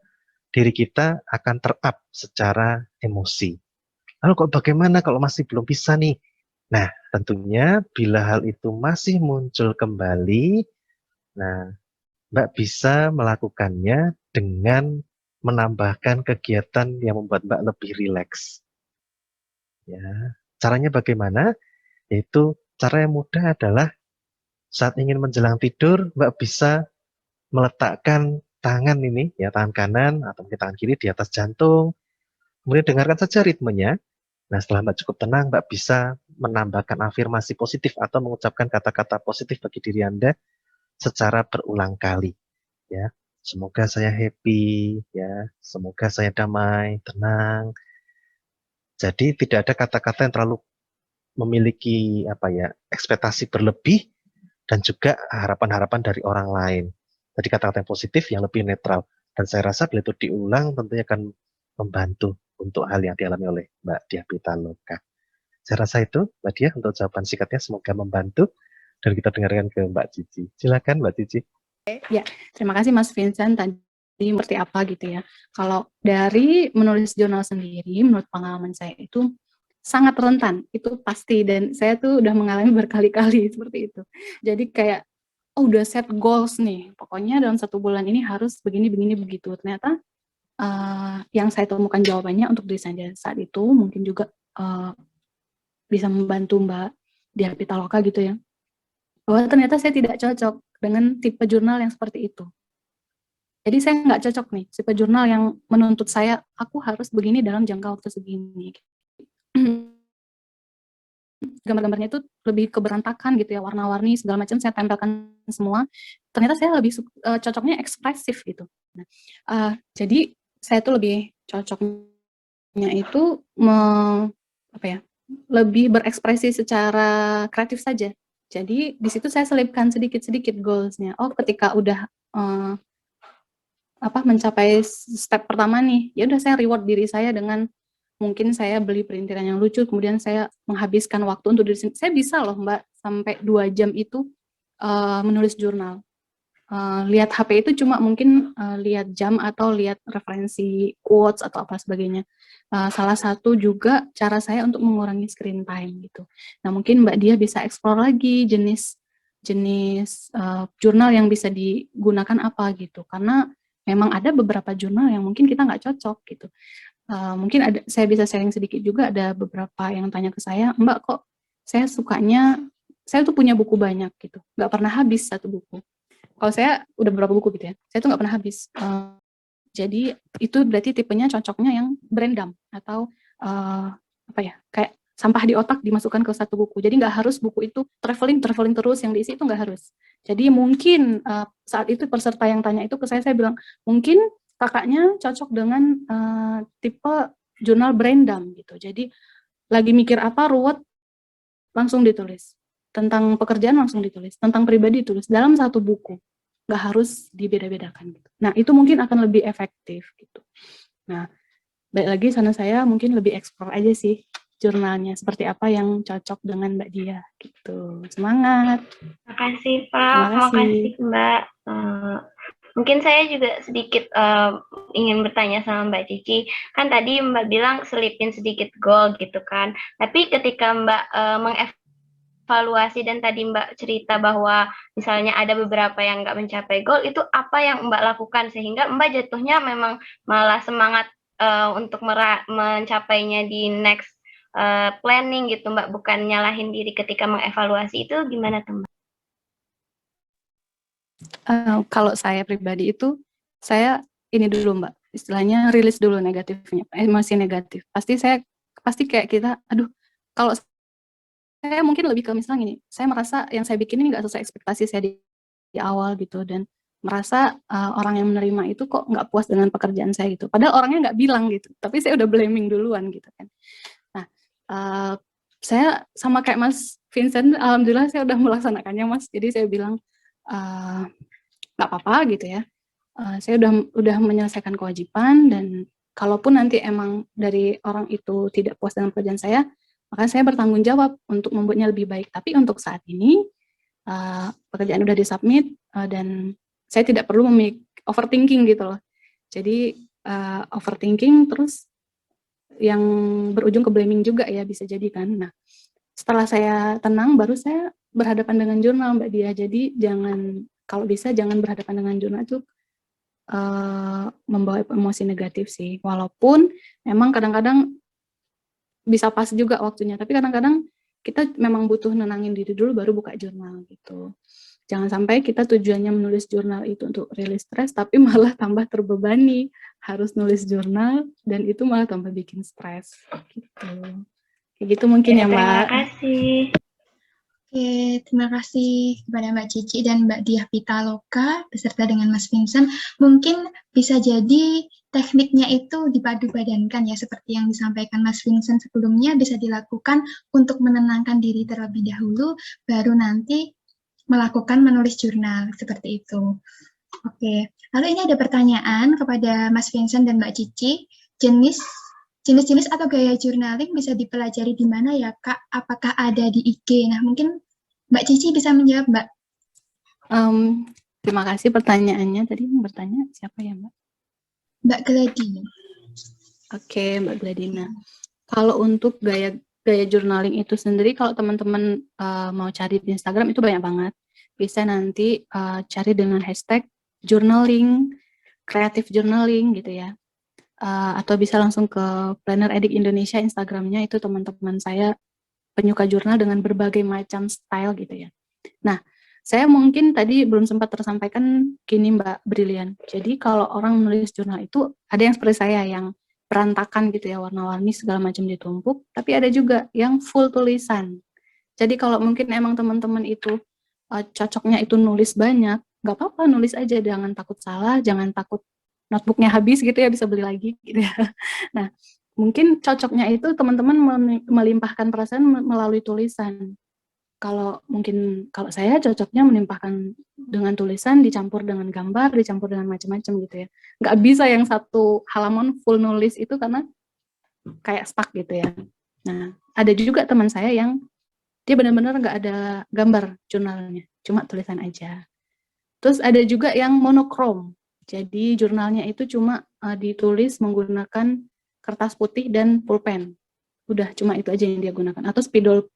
diri kita akan ter-up secara emosi. Lalu kok bagaimana kalau masih belum bisa nih? Nah, tentunya bila hal itu masih muncul kembali, nah Mbak bisa melakukannya dengan menambahkan kegiatan yang membuat Mbak lebih rileks. Ya, caranya bagaimana? Yaitu cara yang mudah adalah saat ingin menjelang tidur, Mbak bisa meletakkan tangan ini, ya tangan kanan atau mungkin tangan kiri di atas jantung. Kemudian dengarkan saja ritmenya. Nah, setelah Mbak cukup tenang, Mbak bisa menambahkan afirmasi positif atau mengucapkan kata-kata positif bagi diri Anda secara berulang kali. Ya, semoga saya happy, ya, semoga saya damai, tenang. Jadi tidak ada kata-kata yang terlalu memiliki ekspektasi berlebih dan juga harapan-harapan dari orang lain. Jadi kata-kata yang positif yang lebih netral. Dan saya rasa bila itu diulang tentunya akan membantu untuk hal yang dialami oleh Mbak Diah Pitaloka. Saya rasa itu Mbak Diah untuk jawaban singkatnya, semoga membantu. Dan kita dengarkan ke Mbak Cici. Silakan Mbak Cici. Ya, terima kasih Mas Vincent tadi seperti apa gitu ya. Kalau dari menulis jurnal sendiri, menurut pengalaman saya itu sangat rentan, itu pasti. Dan saya tuh udah mengalami berkali-kali seperti itu. Jadi kayak, oh udah set goals nih, pokoknya dalam 1 bulan ini harus begini, begini, begitu. Ternyata yang saya temukan jawabannya untuk diri saya saat itu, mungkin juga bisa membantu Mbak Diah Pitaloka gitu ya, bahwa ternyata saya tidak cocok dengan tipe jurnal yang seperti itu. Jadi saya nggak cocok nih, tipe jurnal yang menuntut saya, aku harus begini dalam jangka waktu segini. Gambar-gambarnya itu lebih keberantakan gitu ya, warna-warni segala macam saya tempelkan semua. Ternyata saya lebih cocoknya ekspresif gitu. Nah, jadi saya tuh lebih cocoknya itu lebih berekspresi secara kreatif saja. Jadi di situ saya selipkan sedikit-sedikit goals-nya. Oh, ketika udah mencapai step pertama nih, ya udah saya reward diri saya dengan mungkin saya beli perintilan yang lucu, kemudian saya menghabiskan waktu untuk diri sendiri. Saya bisa loh Mbak, sampai 2 jam itu menulis jurnal. Lihat HP itu cuma mungkin lihat jam atau lihat referensi quotes atau apa sebagainya. Salah satu juga cara saya untuk mengurangi screen time gitu. Nah mungkin Mbak Diah bisa explore lagi jenis jurnal yang bisa digunakan apa gitu. Karena memang ada beberapa jurnal yang mungkin kita nggak cocok gitu. Mungkin saya bisa sharing sedikit juga, ada beberapa yang tanya ke saya, Mbak kok saya sukanya, saya tuh punya buku banyak gitu, nggak pernah habis 1 buku. Kalau saya udah beberapa buku gitu ya, saya tuh nggak pernah habis. Jadi itu berarti tipenya cocoknya yang brain dump atau kayak sampah di otak dimasukkan ke 1 buku. Jadi nggak harus buku itu traveling terus, yang diisi itu nggak harus. Jadi mungkin saat itu peserta yang tanya itu ke saya bilang, mungkin kakaknya cocok dengan tipe jurnal brain dump gitu. Jadi lagi mikir apa, ruwet, langsung ditulis. Tentang pekerjaan langsung ditulis. Tentang pribadi ditulis dalam 1 buku. Nggak harus dibeda-bedakan gitu. Nah, itu mungkin akan lebih efektif gitu. Nah, balik lagi sana saya mungkin lebih explore aja sih jurnalnya, seperti apa yang cocok dengan Mbak Diah gitu. Semangat. Terima kasih Pak, terima kasih Mbak. Mungkin saya juga sedikit ingin bertanya sama Mbak Cici. Kan tadi Mbak bilang selipin sedikit goal gitu kan. Tapi ketika Mbak mengevaluasi dan tadi Mbak cerita bahwa misalnya ada beberapa yang nggak mencapai goal, itu apa yang Mbak lakukan sehingga Mbak jatuhnya memang malah semangat untuk mencapainya di next planning gitu Mbak, bukan nyalahin diri ketika mengevaluasi, itu gimana tuh Mbak? Kalau saya pribadi itu, saya ini dulu Mbak, istilahnya rilis dulu negatifnya, emosi negatif. Pasti kayak kita, aduh, kalau saya mungkin lebih ke misalnya gini, saya merasa yang saya bikin ini nggak sesuai ekspektasi saya di awal gitu, dan merasa orang yang menerima itu kok nggak puas dengan pekerjaan saya gitu. Padahal orangnya nggak bilang gitu, tapi saya udah blaming duluan gitu kan. Nah, saya sama kayak Mas Vincent, alhamdulillah saya udah melaksanakannya Mas. Jadi saya bilang, nggak apa-apa gitu ya. Saya udah menyelesaikan kewajiban, dan kalaupun nanti emang dari orang itu tidak puas dengan pekerjaan saya, maka saya bertanggung jawab untuk membuatnya lebih baik. Tapi untuk saat ini pekerjaan udah disubmit dan saya tidak perlu overthinking gitu loh. Jadi overthinking terus yang berujung ke blaming juga ya bisa jadi kan. Nah, setelah saya tenang baru saya berhadapan dengan jurnal Mbak Diah. Jadi kalau bisa jangan berhadapan dengan jurnal itu membawa emosi negatif sih. Walaupun memang kadang-kadang bisa pas juga waktunya, tapi kadang-kadang kita memang butuh nenangin diri dulu baru buka jurnal gitu. Jangan sampai kita tujuannya menulis jurnal itu untuk rilis stres, tapi malah tambah terbebani harus nulis jurnal dan itu malah tambah bikin stres gitu. Kayak gitu mungkin ya Mbak. Terima kasih. Oke, terima kasih kepada Mbak Cici dan Mbak Diah Pitaloka beserta dengan Mas Vincent. Mungkin bisa jadi tekniknya itu dipadu-padankan ya, seperti yang disampaikan Mas Vincent sebelumnya, bisa dilakukan untuk menenangkan diri terlebih dahulu, baru nanti melakukan menulis jurnal seperti itu. Oke, Lalu ini ada pertanyaan kepada Mas Vincent dan Mbak Cici, jenis-jenis atau gaya journaling bisa dipelajari di mana ya Kak? Apakah ada di IG? Nah mungkin Mbak Cici bisa menjawab Mbak. Terima kasih pertanyaannya. Tadi yang bertanya siapa ya Mbak? Mbak Gladi. Oke, Mbak Gladina. Kalau untuk gaya journaling itu sendiri, kalau teman-teman mau cari di Instagram itu banyak banget. Bisa nanti cari dengan hashtag journaling, creative journaling gitu ya. Atau bisa langsung ke Planner Edik Indonesia Instagramnya, itu teman-teman saya penyuka jurnal dengan berbagai macam style gitu ya. Nah, saya mungkin tadi belum sempat tersampaikan gini Mbak Brilian. Jadi kalau orang menulis jurnal itu ada yang seperti saya yang berantakan gitu ya, warna-warni segala macam ditumpuk, tapi ada juga yang full tulisan. Jadi kalau mungkin emang teman-teman itu cocoknya itu nulis banyak, nggak apa-apa nulis aja, jangan takut salah, jangan takut notebooknya habis gitu ya, bisa beli lagi gitu ya. Nah, mungkin cocoknya itu teman-teman melimpahkan perasaan melalui tulisan. Kalau saya cocoknya melimpahkan dengan tulisan dicampur dengan gambar, dicampur dengan macam-macam gitu ya. Nggak bisa yang satu halaman full nulis itu karena kayak stuck gitu ya. Nah, ada juga teman saya yang dia benar-benar nggak ada gambar jurnalnya, cuma tulisan aja. Terus ada juga yang monokrom. Jadi jurnalnya itu cuma ditulis menggunakan kertas putih dan pulpen. Udah cuma itu aja yang dia gunakan. Atau spidol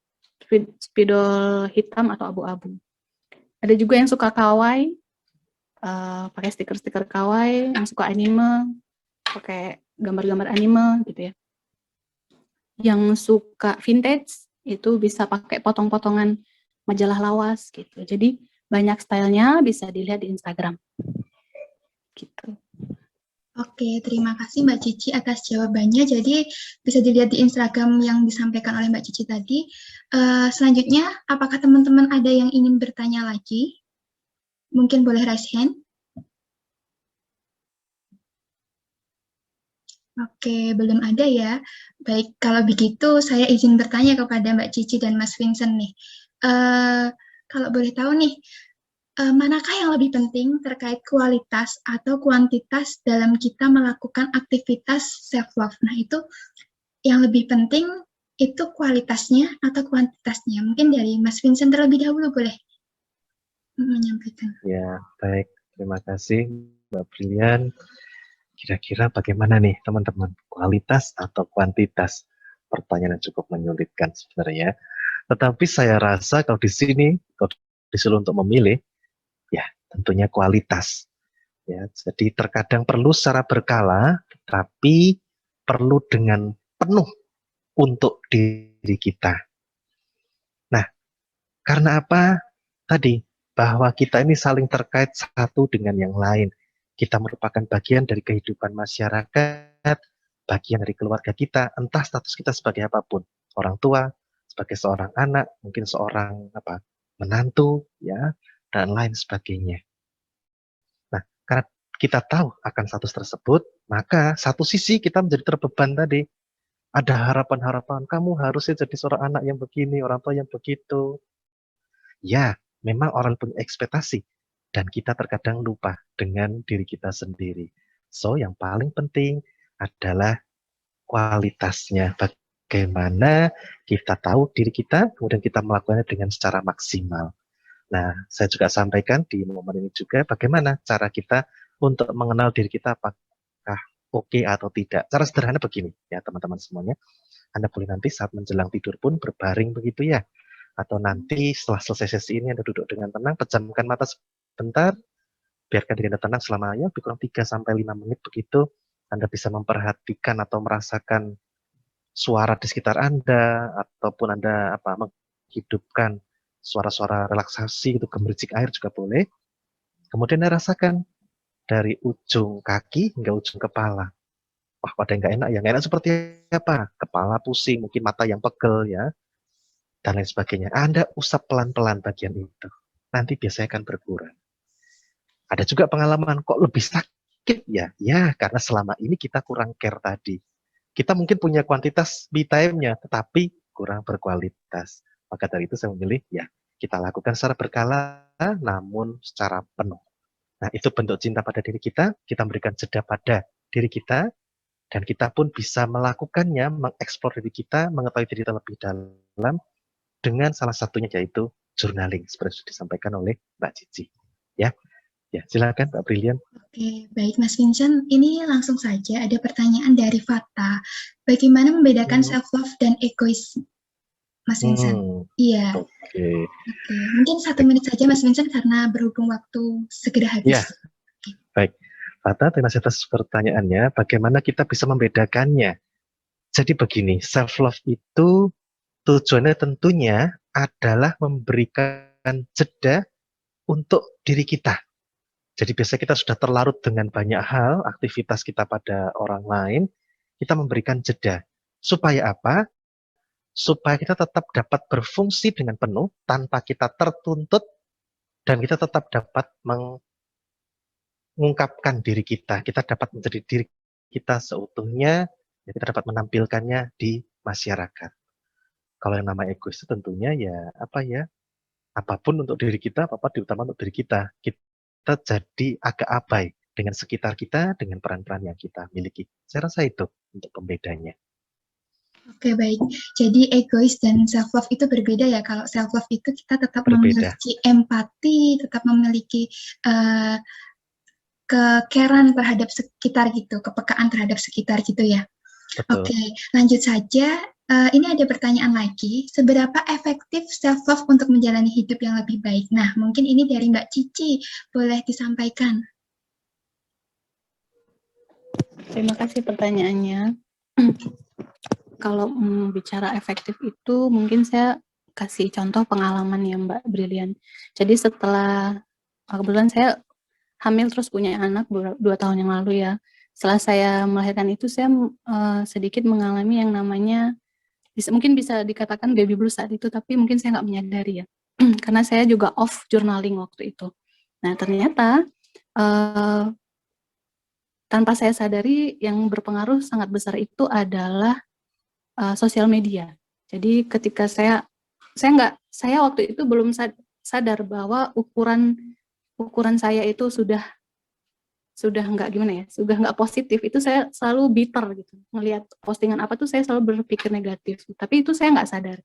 hitam atau abu-abu. Ada juga yang suka kawaii, pakai stiker-stiker kawaii, yang suka anime, pakai gambar-gambar anime gitu ya. Yang suka vintage itu bisa pakai potong-potongan majalah lawas gitu. Jadi banyak stylenya, bisa dilihat di Instagram. Gitu. Oke, terima kasih Mbak Cici atas jawabannya. Jadi bisa dilihat di Instagram yang disampaikan oleh Mbak Cici tadi. Selanjutnya, apakah teman-teman ada yang ingin bertanya lagi? Mungkin boleh raise hand. Oke, belum ada ya. Baik, kalau begitu saya izin bertanya kepada Mbak Cici dan Mas Vincent nih. Kalau boleh tahu nih, manakah yang lebih penting terkait kualitas atau kuantitas dalam kita melakukan aktivitas self-love? Nah, itu yang lebih penting itu kualitasnya atau kuantitasnya? Mungkin dari Mas Vincent terlebih dahulu boleh menyampaikan. Ya, baik. Terima kasih Mbak Brilian. Kira-kira bagaimana nih teman-teman? Kualitas atau kuantitas? Pertanyaan yang cukup menyulitkan sebenarnya. Tetapi saya rasa kalau di sini, kalau disuruh untuk memilih, ya tentunya kualitas. Ya, jadi terkadang perlu secara berkala, tapi perlu dengan penuh untuk diri kita. Nah, karena apa? Tadi, bahwa kita ini saling terkait satu dengan yang lain. Kita merupakan bagian dari kehidupan masyarakat, bagian dari keluarga kita, entah status kita sebagai apapun. Orang tua, sebagai seorang anak, mungkin seorang menantu, ya, dan lain sebagainya. Nah, karena kita tahu akan status tersebut, maka satu sisi kita menjadi terbeban tadi. Ada harapan-harapan, kamu harusnya jadi seorang anak yang begini, orang tua yang begitu. Ya, memang orang punya ekspektasi, dan kita terkadang lupa dengan diri kita sendiri. So, yang paling penting adalah kualitasnya. Bagaimana kita tahu diri kita, kemudian kita melakukannya dengan secara maksimal. Nah, saya juga sampaikan di momen ini juga bagaimana cara kita untuk mengenal diri kita apakah oke atau tidak. Cara sederhana begini ya teman-teman semuanya. Anda boleh nanti saat menjelang tidur pun berbaring begitu ya. Atau nanti setelah selesai sesi ini Anda duduk dengan tenang, pejamkan mata sebentar, biarkan diri Anda tenang selama lebih kurang 3-5 menit begitu. Anda bisa memperhatikan atau merasakan suara di sekitar Anda, ataupun Anda menghidupkan suara-suara relaksasi, itu gemericik air juga boleh. Kemudian Anda rasakan dari ujung kaki hingga ujung kepala. Wah, ada yang nggak enak ya. Nggak enak seperti apa? Kepala pusing, mungkin mata yang pegel ya, dan lain sebagainya. Anda usap pelan-pelan bagian itu. Nanti biasanya akan berkurang. Ada juga pengalaman, kok lebih sakit ya? Ya, karena selama ini kita kurang care tadi. Kita mungkin punya kuantitas me time-nya, tetapi kurang berkualitas. Maka dari itu saya memilih, ya kita lakukan secara berkala, namun secara penuh. Nah, itu bentuk cinta pada diri kita memberikan jeda pada diri kita, dan kita pun bisa melakukannya, mengeksplor diri kita, mengetahui diri kita lebih dalam, dengan salah satunya yaitu journaling, seperti sudah disampaikan oleh Mbak Cici. Ya, silakan Mbak Brilian. Oke, baik Mas Vincent. Ini langsung saja ada pertanyaan dari Fata. Bagaimana membedakan self-love dan egois, Mas Vincent? Iya. Oke. Mungkin 1 menit saja Mas Vincent karena berhubung waktu segera habis. Ya, baik. Fata, terima kasih atas pertanyaannya. Bagaimana kita bisa membedakannya? Jadi begini, self-love itu tujuannya tentunya adalah memberikan jeda untuk diri kita. Jadi biasanya kita sudah terlarut dengan banyak hal, aktivitas kita pada orang lain, kita memberikan jeda. Supaya apa? Supaya kita tetap dapat berfungsi dengan penuh, tanpa kita tertuntut, dan kita tetap dapat mengungkapkan diri kita. Kita dapat menjadi diri kita seutuhnya, ya kita dapat menampilkannya di masyarakat. Kalau yang nama egois itu tentunya ya apapun untuk diri kita, apa-apa diutama untuk diri kita. Kita jadi agak abai dengan sekitar kita, dengan peran-peran yang kita miliki. Saya rasa itu untuk pembedanya. Oke, baik. Jadi egois dan self-love itu berbeda ya. Kalau self-love itu kita tetap memiliki empati, tetap memiliki kecarean terhadap sekitar gitu, kepekaan terhadap sekitar gitu ya. Betul. Oke, lanjut saja. Ini ada pertanyaan lagi. Seberapa efektif self-love untuk menjalani hidup yang lebih baik? Nah, mungkin ini dari Mbak Cici. Boleh disampaikan? Terima kasih pertanyaannya. Kalau bicara efektif itu, mungkin saya kasih contoh pengalaman ya Mbak Brilian. Jadi setelah, kebetulan saya hamil terus punya anak 2 tahun yang lalu ya. Setelah saya melahirkan itu, saya sedikit mengalami yang namanya, mungkin bisa dikatakan baby blues saat itu, tapi mungkin saya nggak menyadari ya. Karena saya juga off journaling waktu itu. Nah ternyata, tanpa saya sadari yang berpengaruh sangat besar itu adalah sosial media. Jadi ketika saya waktu itu belum sadar bahwa ukuran saya itu sudah nggak gimana ya, sudah nggak positif. Itu saya selalu bitter gitu. Ngelihat postingan apa tuh saya selalu berpikir negatif. Tapi itu saya nggak sadar.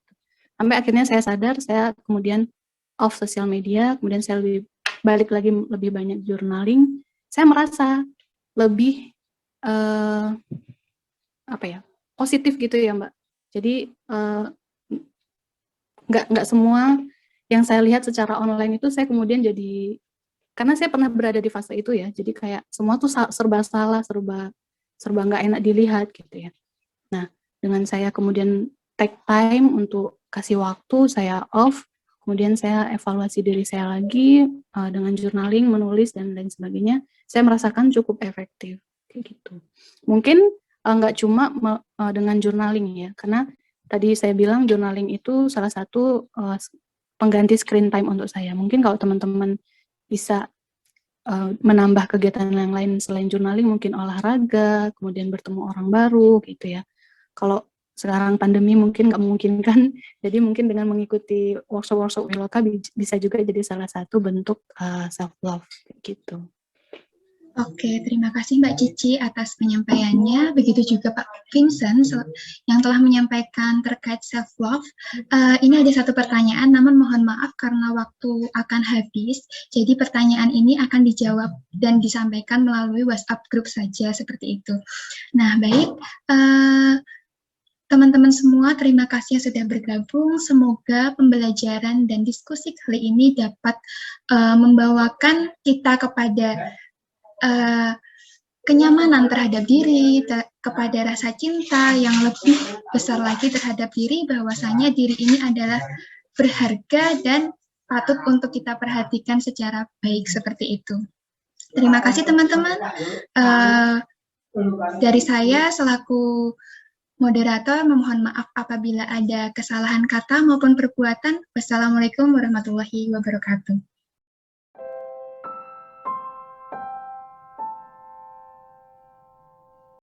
Sampai akhirnya saya sadar, saya kemudian off sosial media, kemudian saya balik lagi lebih banyak journaling. Saya merasa lebih positif gitu ya Mbak. Jadi nggak semua yang saya lihat secara online itu saya kemudian jadi, karena saya pernah berada di fase itu ya, jadi kayak semua tuh serba salah, serba nggak enak dilihat gitu ya. Nah, dengan saya kemudian take time untuk kasih waktu, saya off, kemudian saya evaluasi diri saya lagi dengan journaling, menulis dan lain sebagainya, saya merasakan cukup efektif kayak gitu. Mungkin nggak cuma dengan journaling ya, karena tadi saya bilang journaling itu salah satu pengganti screen time untuk saya. Mungkin kalau teman-teman bisa menambah kegiatan yang lain selain journaling, mungkin olahraga, kemudian bertemu orang baru gitu ya. Kalau sekarang pandemi mungkin nggak memungkinkan, jadi mungkin dengan mengikuti workshop Wiloka bisa juga jadi salah satu bentuk self-love gitu. Oke, terima kasih Mbak Cici atas penyampaiannya. Begitu juga Pak Vincent yang telah menyampaikan terkait self-love. Ini ada satu pertanyaan, namun mohon maaf karena waktu akan habis. Jadi pertanyaan ini akan dijawab dan disampaikan melalui WhatsApp group saja, seperti itu. Nah, baik. Teman-teman semua, terima kasih yang sudah bergabung. Semoga pembelajaran dan diskusi kali ini dapat membawakan kita kepada kenyamanan terhadap diri, kepada rasa cinta yang lebih besar lagi terhadap diri, bahwasanya diri ini adalah berharga dan patut untuk kita perhatikan secara baik seperti itu. Terima kasih teman-teman. Dari saya selaku moderator memohon maaf apabila ada kesalahan kata maupun perbuatan. Wassalamualaikum warahmatullahi wabarakatuh.